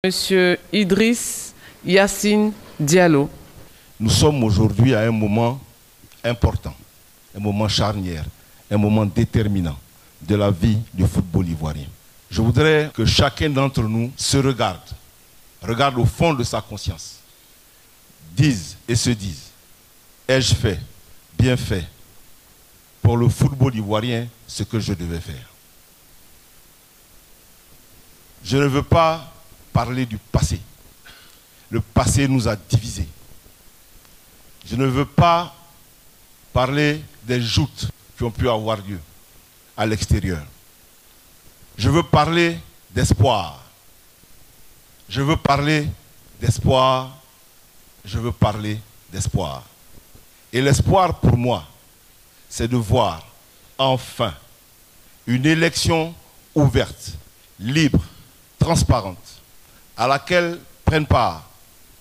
Monsieur Idriss Yassine Diallo. Nous sommes aujourd'hui à un moment important, un moment charnière, un moment déterminant de la vie du football ivoirien. Je voudrais que chacun d'entre nous se regarde au fond de sa conscience, dise et se dise, ai-je fait, bien fait, pour le football ivoirien ce que je devais faire. Je ne veux pas parler du passé. Le passé nous a divisés. Je ne veux pas parler des joutes qui ont pu avoir lieu à l'extérieur. Je veux parler d'espoir. Je veux parler d'espoir. Je veux parler d'espoir. Et l'espoir pour moi, c'est de voir enfin une élection ouverte, libre, transparente, à laquelle prennent part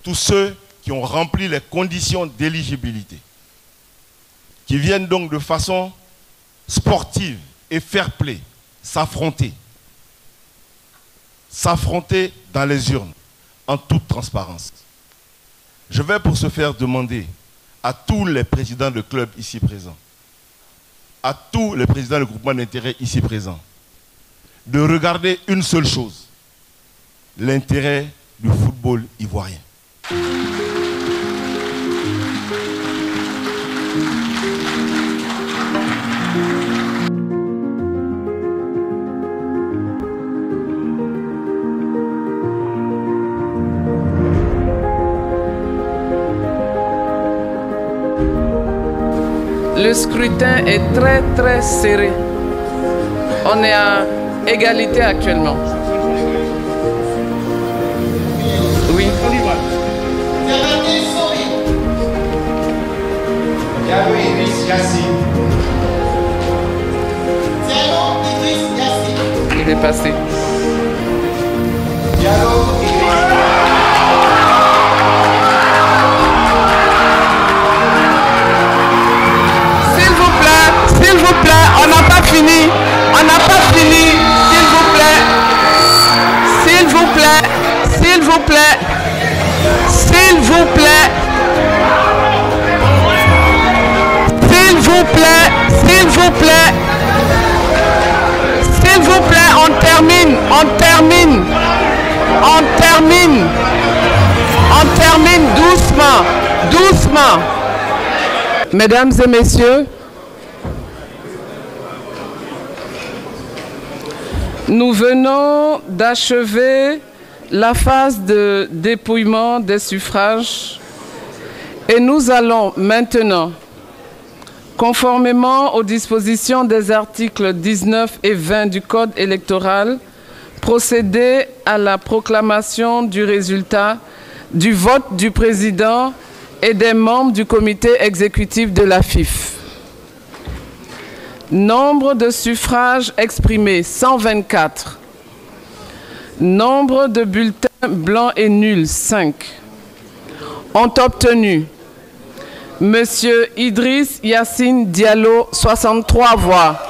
tous ceux qui ont rempli les conditions d'éligibilité, qui viennent donc de façon sportive et fair-play s'affronter dans les urnes en toute transparence. Je vais pour ce faire demander à tous les présidents de clubs ici présents, à tous les présidents de groupements d'intérêt ici présents, de regarder une seule chose, l'intérêt du football ivoirien. Le scrutin est très serré. On est à égalité actuellement. Oui. Diallo Idriss Yassine. Diallo Idriss Yassine. Il est passé. Diallo Idriss. S'il vous plaît, on n'a pas fini. On n'a pas fini. S'il vous plaît. S'il vous plaît. S'il vous plaît. S'il vous plaît. S'il vous plaît. S'il vous plaît. S'il vous plaît, on termine. On termine. On termine. On termine doucement. Doucement. Mesdames et messieurs, nous venons d'achever la phase de dépouillement des suffrages et nous allons maintenant, conformément aux dispositions des articles 19 et 20 du Code électoral, procéder à la proclamation du résultat du vote du président et des membres du comité exécutif de la FIF. Nombre de suffrages exprimés, 124. Nombre de bulletins blancs et nuls, 5. Ont obtenu Monsieur Idriss Yassine Diallo, 63 voix.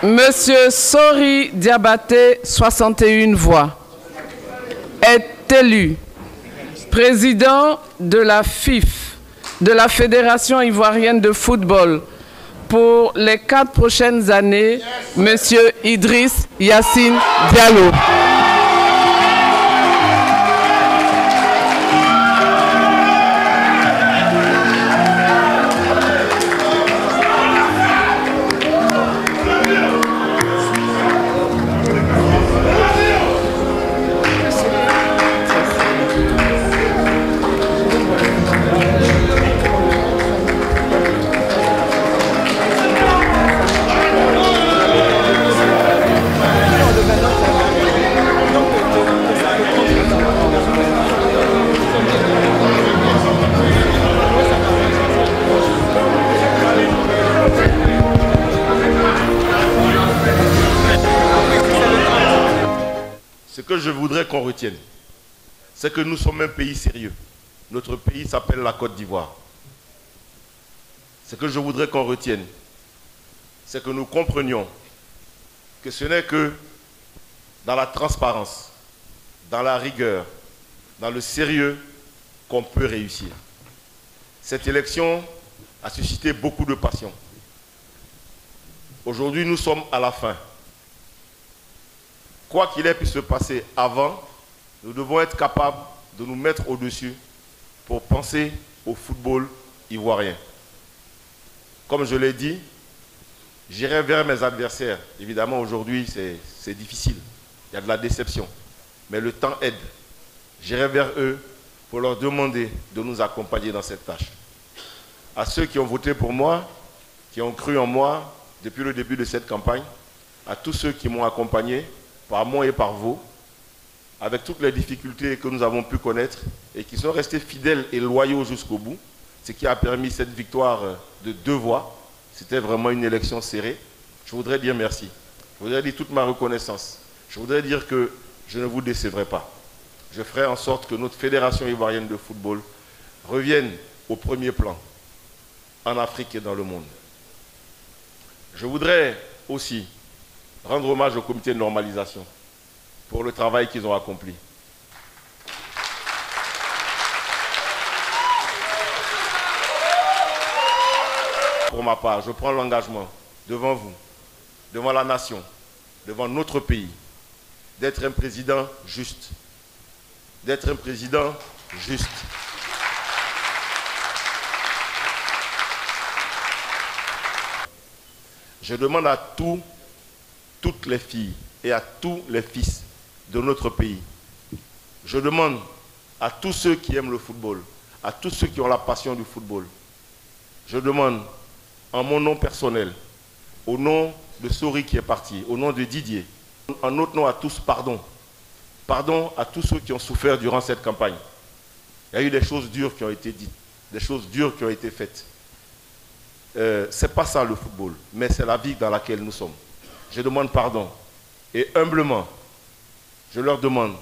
Monsieur Sori Diabaté, 61 voix. Est élu président de la FIF, de la Fédération ivoirienne de football, pour les 4 prochaines années, Monsieur Idriss Yassine Diallo. Ce que je voudrais qu'on retienne, c'est que nous sommes un pays sérieux. Notre pays s'appelle la Côte d'Ivoire. Ce que je voudrais qu'on retienne, c'est que nous comprenions que ce n'est que dans la transparence, dans la rigueur, dans le sérieux qu'on peut réussir. Cette élection a suscité beaucoup de passion. Aujourd'hui, nous sommes à la fin. Quoi qu'il ait pu se passer avant, nous devons être capables de nous mettre au-dessus pour penser au football ivoirien. Comme je l'ai dit, j'irai vers mes adversaires. Évidemment, aujourd'hui, c'est difficile. Il y a de la déception. Mais le temps aide. J'irai vers eux pour leur demander de nous accompagner dans cette tâche. À ceux qui ont voté pour moi, qui ont cru en moi depuis le début de cette campagne, à tous ceux qui m'ont accompagné, par moi et par vous, avec toutes les difficultés que nous avons pu connaître et qui sont restés fidèles et loyaux jusqu'au bout, ce qui a permis cette victoire de 2 voix. C'était vraiment une élection serrée. Je voudrais dire merci. Je voudrais dire toute ma reconnaissance. Je voudrais dire que je ne vous décevrai pas. Je ferai en sorte que notre fédération ivoirienne de football revienne au premier plan, en Afrique et dans le monde. Je voudrais aussi rendre hommage au comité de normalisation pour le travail qu'ils ont accompli. Pour ma part, je prends l'engagement devant vous, devant la nation, devant notre pays, d'être un président juste. D'être un président juste. Je demande à toutes les filles et à tous les fils de notre pays. Je demande à tous ceux qui aiment le football, à tous ceux qui ont la passion du football. Je demande en mon nom personnel, au nom de Sori qui est parti, au nom de Didier, en notre nom à tous, pardon. Pardon à tous ceux qui ont souffert durant cette campagne. Il y a eu des choses dures qui ont été dites, des choses dures qui ont été faites. Ce n'est pas ça le football, mais c'est la vie dans laquelle nous sommes. Je demande pardon. Et humblement, je leur demande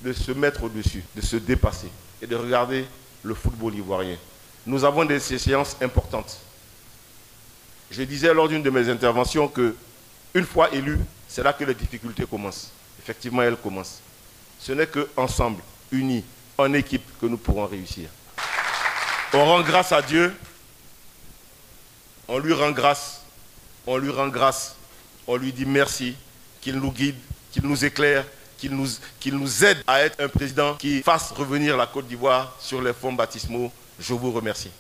de se mettre au-dessus, de se dépasser et de regarder le football ivoirien. Nous avons des échéances importantes. Je disais lors d'une de mes interventions qu'une fois élu, c'est là que les difficultés commencent. Effectivement, elles commencent. Ce n'est qu'ensemble, unis, en équipe, que nous pourrons réussir. On rend grâce à Dieu, on lui rend grâce, on lui dit merci, qu'il nous guide, qu'il nous éclaire, qu'il nous aide à être un président qui fasse revenir la Côte d'Ivoire sur les fonds baptismaux. Je vous remercie.